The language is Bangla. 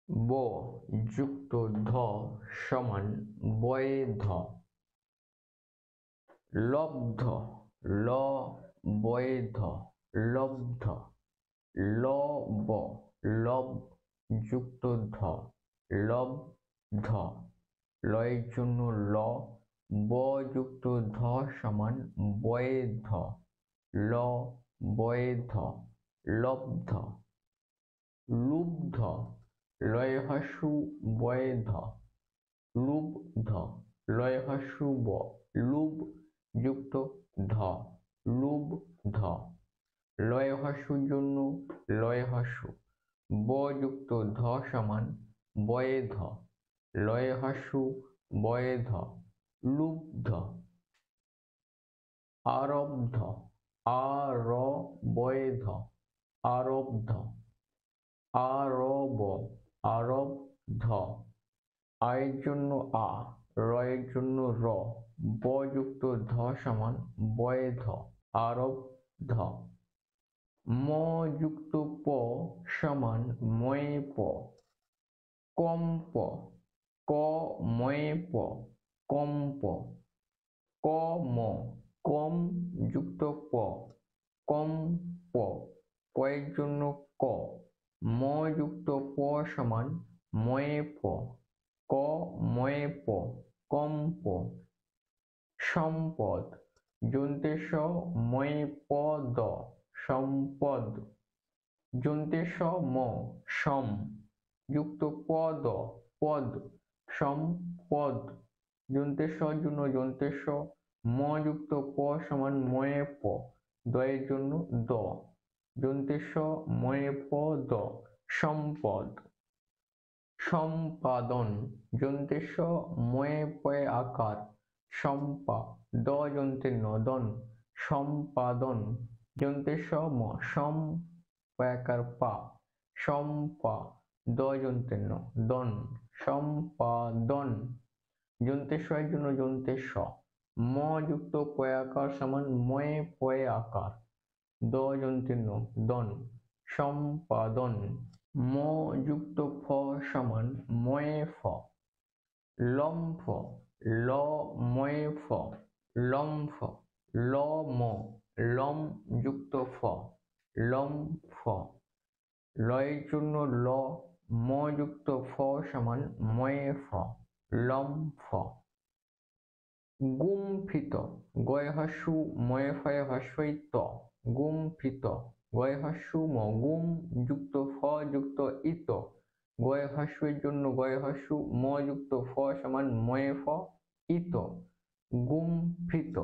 ব যুক্ত ধ সমান বৈধ। লব্ধ ল বৈধ লব্ধ। লব লব যুক্ত ধ লব্ধ। লয়ের জন্য ল, ব যুক্ত ধ সমান বৈধ। ল বৈধ লব্ধ। লুব্ধ লয় হস্যু বৈধ লুব্ধ। লয় হস্যু ব লুব যুক্ত ধ লুব্ধ। লয় হস্যুর জন্য লয় হস্যু, ব যুক্ত ধ সমান বৈধ। লয় হস্যু বৈধ লুব্ধ। আরব্ধ বৈধ আরব্ধ। আরব আরব্ধ। আয়ের জন্য আ, রয়ের জন্য র, ব যুক্ত ধ সমান বৈধ আরব্ধ। ম যুক্ত প সমান ময়ে প। কম্প ক ময়ে প কম্প। কম কম যুক্ত প কম্প। কয়ের জন্য ক, ম যুক্ত প সমান ময়ে প ক ময়ে প কম্প। সম্পদ যন্তে স ময়ে প দ সম্পদ। যন্তে স ম সম যুক্ত পদ পদ সম্পদ। যন্তে স জন্য যন্তে স ম যুক্ত প সমান ময়ে প, দয়ের জন্য দ। যন্তে স ময়ে প দ সম্পদ। সম্পাদন যন্তে স ময়ে পয়ে আকার সম্পা, দ যন্তে ন দন সম্পাদন। যন্তে স ম সম পয়াকার পা সম্পা, দ যন্তে ন দন সম্পাদন। যন্তে স এর জন্য যন্তে স, ম যুক্ত পয়াকার সমান ময়ে পয়ে আকার, দ যন্তে ন দন সম্পাদন। ম যুক্ত ফ সমান ময়ে ফ। লম্ফ ল ময়ে ফ লম্ফ। ল ম লম যুক্ত ফ লম্ফ। লয়ের জন্য ল, ম যুক্ত ফ সমান ময়ে ফ লম্ফ। গুম্ফিত গয় হস্যু ময়ে ফয়ে হস্যই ত গুম্ফিত। গয় হস্যু ম গুম যুক্ত ফ যুক্ত ইত। গয় হস্যের জন্য গয় হস্যু ম যুক্ত ফ সমান ময়ে ফ ইত গুম্ফিত।